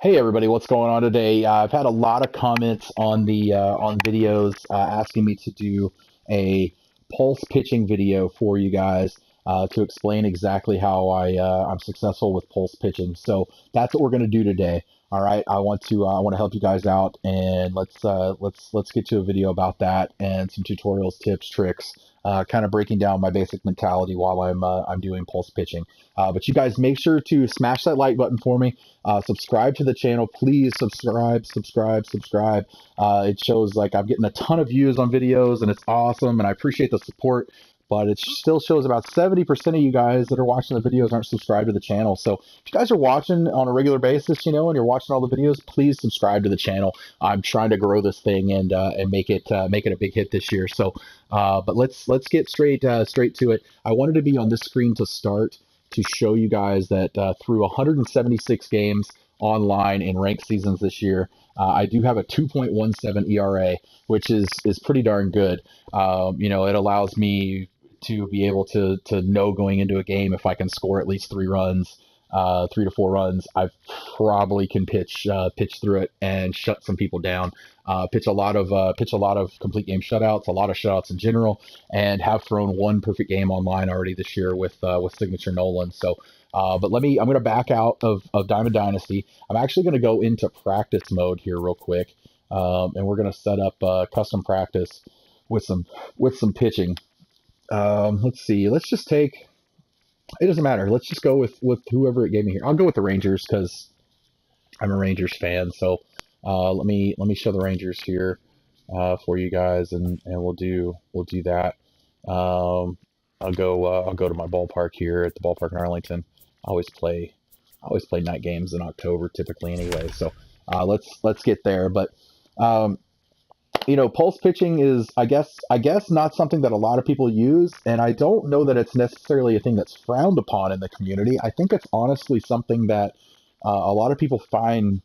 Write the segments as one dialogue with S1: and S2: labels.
S1: Hey everybody, what's going on today? I've had a lot of comments on videos asking me to do a pulse pitching video for you guys to explain exactly how I'm successful with pulse pitching. So that's what we're going to do today. All right, I want to help you guys out, and let's get to a video about that and some tutorials, tips, tricks, kind of breaking down my basic mentality while I'm doing pulse pitching. But you guys make sure to smash that like button for me. Subscribe to the channel, please. Subscribe. It shows like I'm getting a ton of views on videos, and it's awesome, and I appreciate the support. But it still shows about 70% of you guys that are watching the videos aren't subscribed to the channel. So if you guys are watching on a regular basis, and you're watching all the videos, please subscribe to the channel. I'm trying to grow this thing and make it a big hit this year. So, but let's get straight to it. I wanted to be on this screen to start to show you guys that through 176 games online in ranked seasons this year, I do have a 2.17 ERA, which is pretty darn good. It allows me to be able to know going into a game if I can score at least 3 runs, 3 to 4 runs. I probably can pitch through it and shut some people down. Pitch a lot of complete game shutouts, a lot of shutouts in general, and have thrown one perfect game online already this year with Signature Nolan. So, but I'm going to back out of Diamond Dynasty. I'm actually going to go into practice mode here real quick, and we're going to set up custom practice with some pitching. Let's see. Let's just take. It doesn't matter. Let's just go with whoever it gave me here. I'll go with the Rangers because I'm a Rangers fan. So let me show the Rangers here for you guys, and we'll do that. I'll go to my ballpark here at the ballpark in Arlington. I always play night games in October typically anyway. So let's get there. But um, pulse pitching is, I guess not something that a lot of people use, and I don't know that it's necessarily a thing that's frowned upon in the community. I think it's honestly something that a lot of people find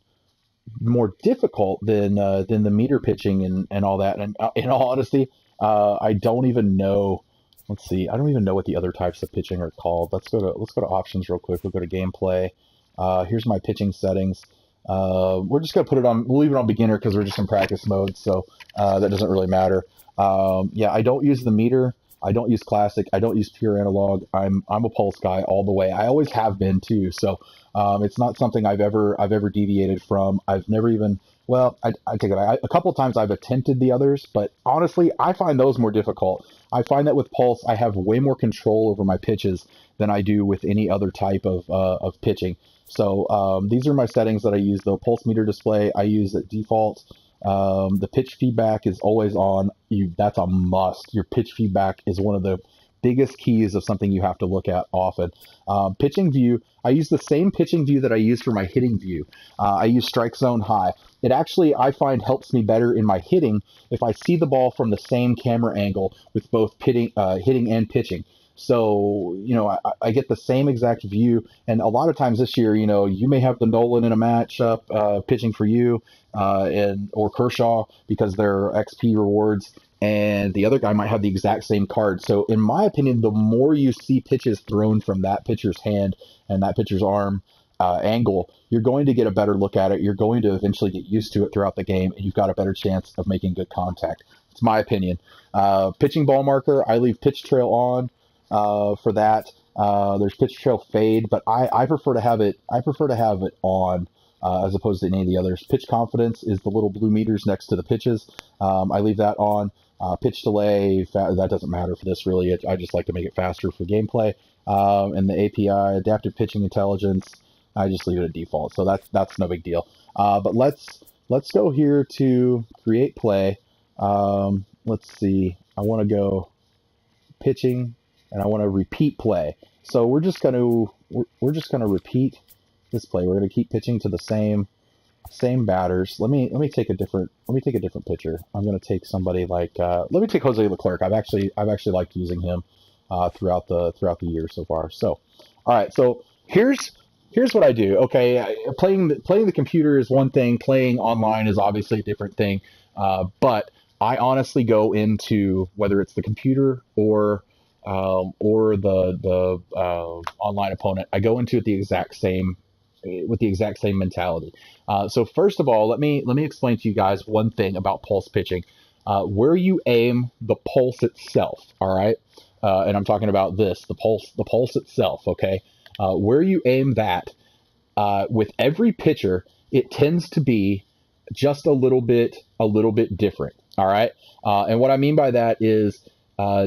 S1: more difficult than the meter pitching and all that. And in all honesty, I don't even know. Let's see. I don't even know what the other types of pitching are called. Let's go to options real quick. We'll go to gameplay. Here's my pitching settings. We're just gonna we'll leave it on beginner because we're just in practice mode, so that doesn't really matter. Yeah, I don't use the meter. I don't use classic. I don't use pure analog. I'm a pulse guy all the way. I always have been too. So it's not something I've ever deviated from. I've never even I take it back. A couple of times I've attempted the others, but honestly, I find those more difficult. I find that with pulse, I have way more control over my pitches than I do with any other type of pitching. So these are my settings that I use. The pulse meter display I use at default. The pitch feedback is always on. That's a must. Your pitch feedback is one of the biggest keys of something you have to look at often. Pitching view, I use the same pitching view that I use for my hitting view. I use strike zone high. It actually, I find, helps me better in my hitting if I see the ball from the same camera angle with both hitting and pitching. So, I get the same exact view. And a lot of times this year, you may have the Nolan in a matchup pitching for you or Kershaw because they're XP rewards. And the other guy might have the exact same card. So, in my opinion, the more you see pitches thrown from that pitcher's hand and that pitcher's arm angle, you're going to get a better look at it. You're going to eventually get used to it throughout the game, and you've got a better chance of making good contact. It's my opinion. Pitching ball marker, I leave pitch trail on for that. There's pitch trail fade, but I prefer to have it. I prefer to have it on as opposed to any of the others. Pitch confidence is the little blue meters next to the pitches. I leave that on. Pitch delay, that doesn't matter for this really. I just like to make it faster for gameplay. And the API, adaptive pitching intelligence, I just leave it at default. So that's no big deal. But let's go here to create play. Let's see. I want to go pitching, and I want to repeat play. So we're just gonna repeat this play. We're gonna keep pitching to the same batters. Let me take a different pitcher. I'm gonna take somebody like let me take Jose Leclerc. I've actually liked using him throughout the year so far. So all right, so here's what I do. Okay, playing the computer is one thing. Playing online is obviously a different thing. But I honestly go into whether it's the computer or the online opponent. I go into it the exact same with the exact same mentality. So first of all, let me explain to you guys one thing about pulse pitching. Where you aim the pulse itself, all right? And I'm talking about the pulse itself, okay? Where you aim that, with every pitcher, it tends to be just a little bit different, all right? And what I mean by that is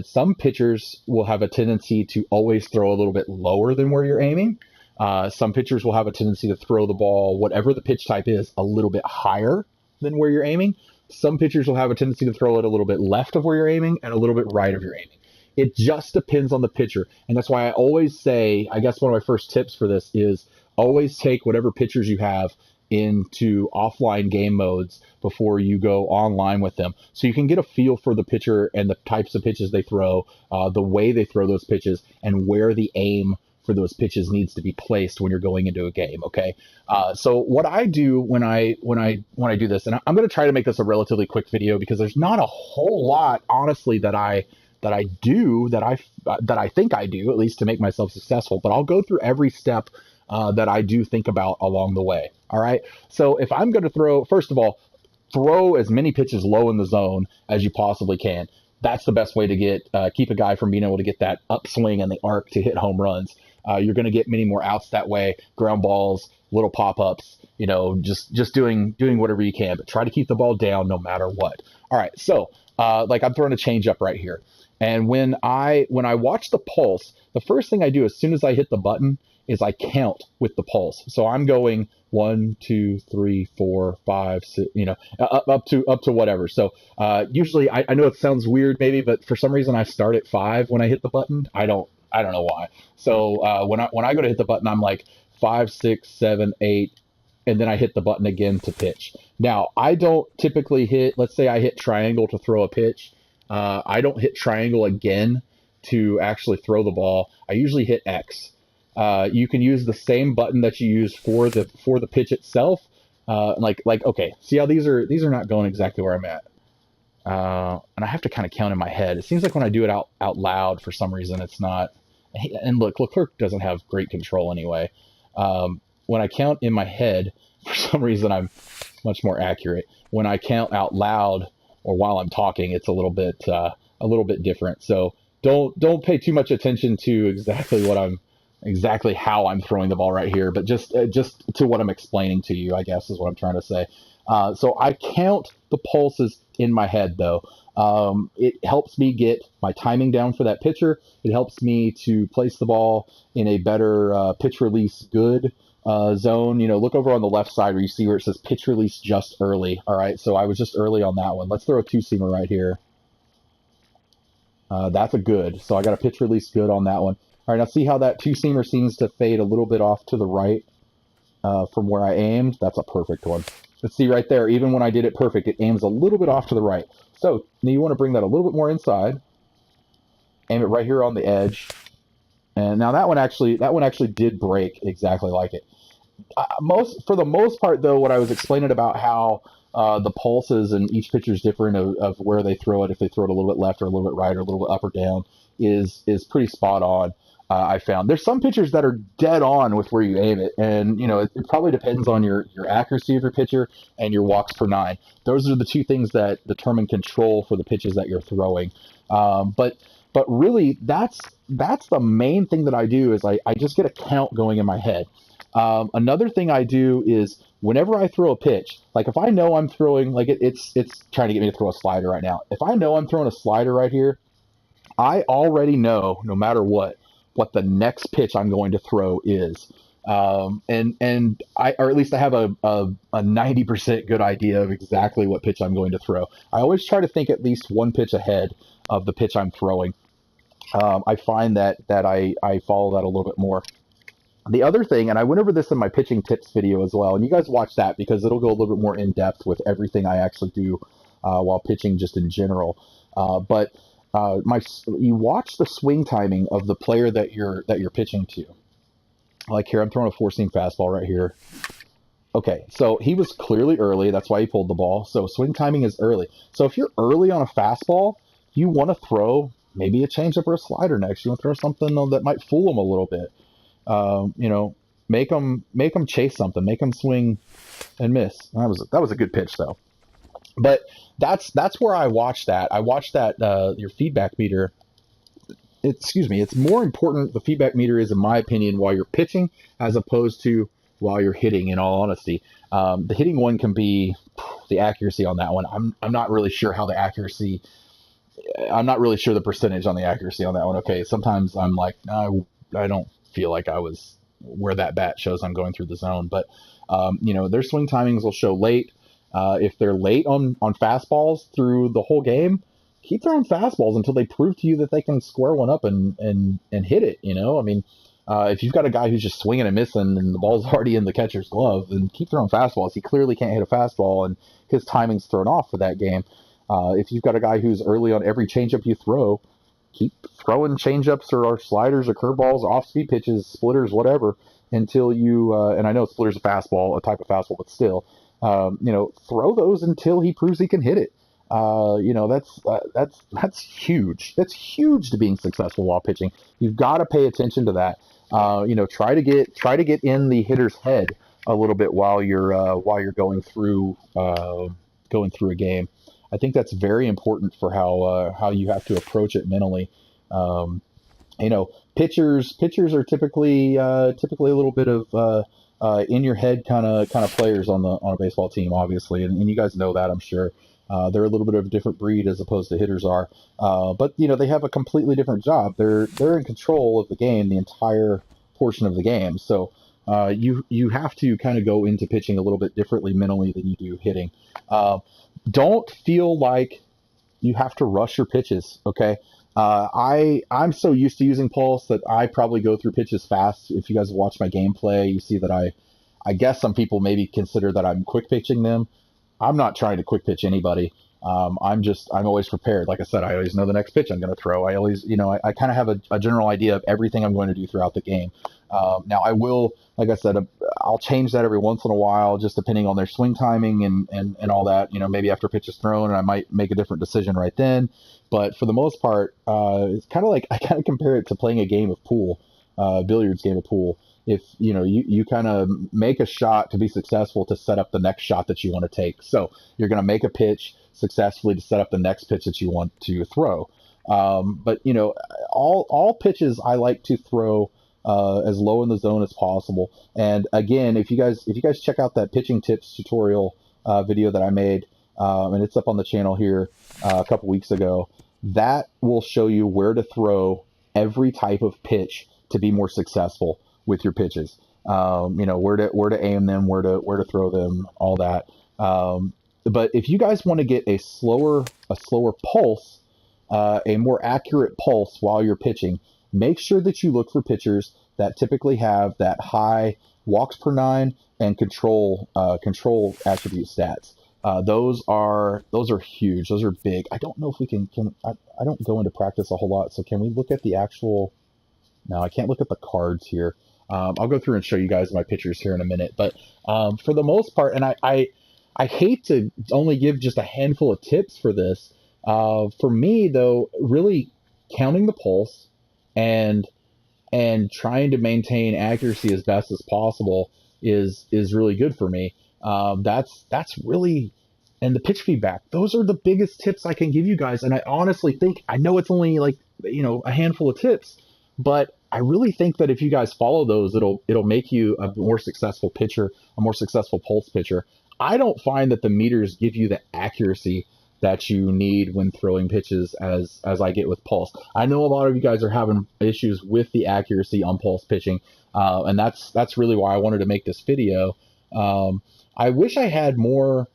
S1: some pitchers will have a tendency to always throw a little bit lower than where you're aiming. Some pitchers will have a tendency to throw the ball, whatever the pitch type is, a little bit higher than where you're aiming. Some pitchers will have a tendency to throw it a little bit left of where you're aiming and a little bit right of your aiming. It just depends on the pitcher. And that's why I always say, I guess one of my first tips for this is always take whatever pitchers you have into offline game modes before you go online with them, so you can get a feel for the pitcher and the types of pitches they throw, the way they throw those pitches, and where the aim for those pitches needs to be placed when you're going into a game. Okay. So what I do when I do this, and I'm going to try to make this a relatively quick video because there's not a whole lot, honestly, that I think I do, at least to make myself successful, but I'll go through every step that I do think about along the way. All right. So if I'm going to throw, first of all, throw as many pitches low in the zone as you possibly can. That's the best way to keep a guy from being able to get that upswing and the arc to hit home runs. You're going to get many more outs that way, ground balls, little pop-ups, just doing whatever you can, but try to keep the ball down no matter what. All right. So like I'm throwing a changeup right here. And when I watch the pulse, the first thing I do as soon as I hit the button is I count with the pulse. So I'm going 1, 2, 3, 4, 5, 6, up to whatever. So usually I know it sounds weird maybe, but for some reason I start at 5 when I hit the button. I don't know why. So when I go to hit the button, I'm like 5, 6, 7, 8, and then I hit the button again to pitch. Now I don't typically hit. Let's say I hit triangle to throw a pitch. I don't hit triangle again to actually throw the ball. I usually hit X. You can use the same button that you use for the pitch itself. Okay, see how these are not going exactly where I'm at. And I have to kind of count in my head. It seems like when I do it out loud, for some reason, it's not. And look, Leclerc doesn't have great control anyway. When I count in my head, for some reason, I'm much more accurate. When I count out loud or while I'm talking, it's a little bit different. So don't pay too much attention to exactly how I'm throwing the ball right here, but just to what I'm explaining to you, I guess is what I'm trying to say. So I count the pulses in my head, though. It helps me get my timing down for that pitcher. It helps me to place the ball in a better pitch release good zone. Look over on the left side where you see where it says pitch release just early. All right, so I was just early on that one. Let's throw a two-seamer right here. That's a good. So I got a pitch release good on that one. All right, now see how that two-seamer seems to fade a little bit off to the right from where I aimed? That's a perfect one. Let's see right there, even when I did it perfect, it aims a little bit off to the right. So now you want to bring that a little bit more inside. Aim it right here on the edge. And now that one actually did break exactly like it. For the most part, though, what I was explaining about how the pulses and each pitcher is different of where they throw it, if they throw it a little bit left or a little bit right or a little bit up or down, is pretty spot on. I found there's some pitchers that are dead on with where you aim it, and it probably depends on your accuracy of your pitcher and your walks per 9. Those are the two things that determine control for the pitches that you're throwing. But really, that's the main thing that I do is I just get a count going in my head. Another thing I do is whenever I throw a pitch, like if I know I'm throwing, like it's trying to get me to throw a slider right now. If I know I'm throwing a slider right here, I already know, no matter what the next pitch I'm going to throw is. Or at least I have a 90% good idea of exactly what pitch I'm going to throw. I always try to think at least one pitch ahead of the pitch I'm throwing. I find that I follow that a little bit more. The other thing, and I went over this in my pitching tips video as well, and you guys watch that because it'll go a little bit more in depth with everything I actually do while pitching just in general. You watch the swing timing of the player that you're pitching to. Like here, I'm throwing a four-seam fastball right here. Okay, so he was clearly early. That's why he pulled the ball. So swing timing is early. So if you're early on a fastball, you want to throw maybe a changeup or a slider next. You want to throw something that might fool him a little bit. make them chase something, make them swing and miss. That was a good pitch though. But that's where I watch that. I watch that your feedback meter. Excuse me. It's more important. The feedback meter is, in my opinion, while you're pitching as opposed to while you're hitting. In all honesty, the hitting one can be the accuracy on that one. I'm not really sure how the accuracy. I'm not really sure the percentage on the accuracy on that one. Okay, sometimes I'm like, no, I don't feel like I was where that bat shows I'm going through the zone. But their swing timings will show late. If they're late on fastballs through the whole game, keep throwing fastballs until they prove to you that they can square one up and hit it. I mean, if you've got a guy who's just swinging and missing and the ball's already in the catcher's glove, then keep throwing fastballs. He clearly can't hit a fastball, and his timing's thrown off for that game. If you've got a guy who's early on every changeup you throw, keep throwing changeups or sliders or curveballs, off-speed pitches, splitters, whatever, until you and I know splitter's a fastball, a type of fastball, but still, throw those until he proves he can hit it. That's huge. That's huge to being successful while pitching. You've got to pay attention to that. Try to get in the hitter's head a little bit while you're going through a game. I think that's very important for how you have to approach it mentally. Pitchers are typically a little bit of in your head kind of players on a baseball team, obviously, and you guys know that, I'm sure. They're a little bit of a different breed as opposed to hitters are, but they have a completely different job. They're in control of the game, the entire portion of the game. So you have to kind of go into pitching a little bit differently mentally than you do hitting. Don't feel like you have to rush your pitches. Okay. I'm so used to using pulse that I probably go through pitches fast. If you guys watch my gameplay, you see that I guess some people maybe consider that I'm quick pitching them. I'm not trying to quick pitch anybody. I'm always prepared. Like I said, I always know the next pitch I'm going to throw. I always, I kind of have a general idea of everything I'm going to do throughout the game. Now I will, like I said, I'll change that every once in a while, just depending on their swing timing and all that. Maybe after a pitch is thrown, and I might make a different decision right then. But for the most part, it's kind of like, I kind of compare it to playing a game of pool, billiards game of pool. If you kind of make a shot to be successful to set up the next shot that you want to take. So you're going to make a pitch successfully to set up the next pitch that you want to throw. But all pitches I like to throw as low in the zone as possible. And again, if you guys check out that pitching tips tutorial video that I made, and it's up on the channel here a couple weeks ago, that will show you where to throw every type of pitch to be more successful with your pitches. Where to aim them, where to throw them, all that. But if you guys want to get a slower pulse, a more accurate pulse while you're pitching, make sure that you look for pitchers that typically have that high walks per nine and control attribute stats. Those are huge. Those are big. I don't know if we can I don't go into practice a whole lot. So can we look at the actual? No, I can't look at the cards here. I'll go through and show you guys my pictures here in a minute. But for the most part, and I hate to only give just a handful of tips for this. For me, though, really counting the pulse and trying to maintain accuracy as best as possible is really good for me. That's really, and the pitch feedback. Those are the biggest tips I can give you guys. And I honestly think, I know it's only like a handful of tips, but I really think that if you guys follow those, it'll make you a more successful pitcher, a more successful pulse pitcher. I don't find that the meters give you the accuracy that you need when throwing pitches as I get with pulse. I know a lot of you guys are having issues with the accuracy on pulse pitching, and that's really why I wanted to make this video. I wish I had more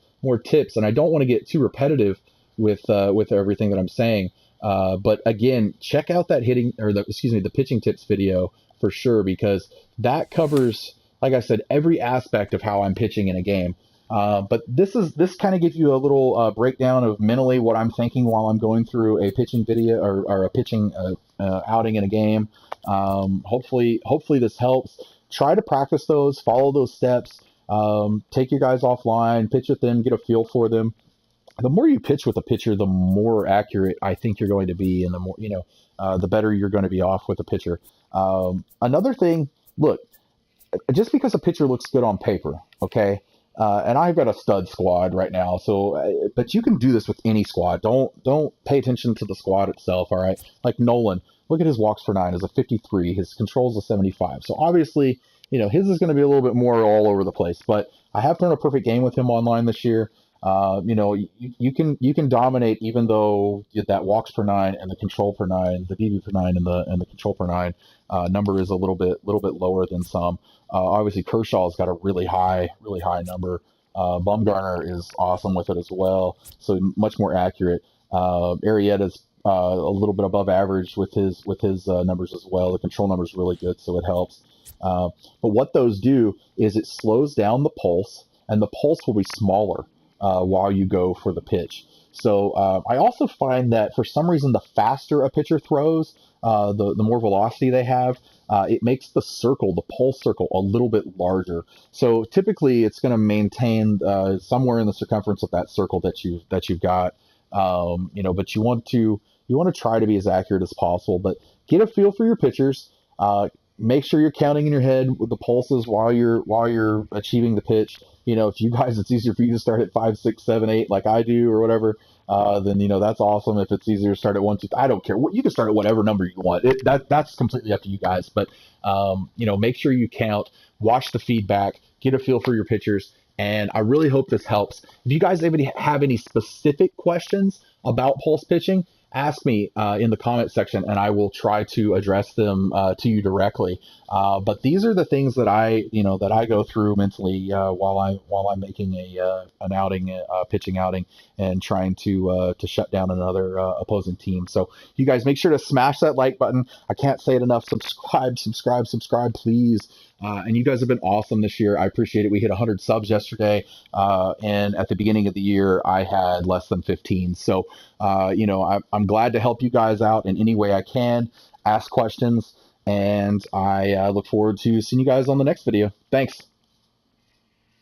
S1: tips, and I don't want to get too repetitive with everything that I'm saying. But again, check out that the pitching tips video for sure, because that covers, like I said, every aspect of how I'm pitching in a game. But this kind of gives you a little breakdown of mentally what I'm thinking while I'm going through a pitching video or a pitching outing in a game. Hopefully this helps. Try to practice those, follow those steps. Take your guys offline, pitch with them, get a feel for them. The more you pitch with a pitcher, the more accurate I think you're going to be, and the more the better you're going to be off with a pitcher. Another thing, look, just because a pitcher looks good on paper, okay? And I've got a stud squad right now, so but you can do this with any squad. Don't pay attention to the squad itself, all right? Like Nolan, look at his walks per nine is a 53, his controls a 75. So obviously, his is going to be a little bit more all over the place. But I have thrown a perfect game with him online this year. You can dominate even though that walks per nine and the control per nine, the DB per nine and the control per nine number is a little bit lower than some. Obviously, Kershaw's got a really high number. Bumgarner is awesome with it as well, so much more accurate. Arrieta's a little bit above average with his numbers as well. The control number is really good, so it helps. But what those do is it slows down the pulse, and the pulse will be smaller while you go for the pitch. So I also find that for some reason, the faster a pitcher throws, the more velocity they have, it makes the pulse circle, a little bit larger. So typically, it's going to maintain somewhere in the circumference of that circle that you've got. But you want to try to be as accurate as possible. But get a feel for your pitchers. Make sure you're counting in your head with the pulses while you're achieving the pitch. If you guys, it's easier for you to start at 5, 6, 7, 8 like I do or whatever, then that's awesome. If it's easier to start at 1, 2, I don't care. You can start at whatever number you want. That's completely up to you guys. But make sure you count, watch the feedback, get a feel for your pitchers, and I really hope this helps. If you guys have any specific questions about pulse pitching, ask me in the comment section, and I will try to address them to you directly. But these are the things that I go through mentally while I'm making an outing, pitching outing, and trying to shut down another opposing team. So you guys make sure to smash that like button. I can't say it enough. Subscribe, please. And you guys have been awesome this year. I appreciate it. We hit 100 subs yesterday, and at the beginning of the year, I had less than 15. So, I'm glad to help you guys out in any way I can. Ask questions, and I look forward to seeing you guys on the next video. Thanks.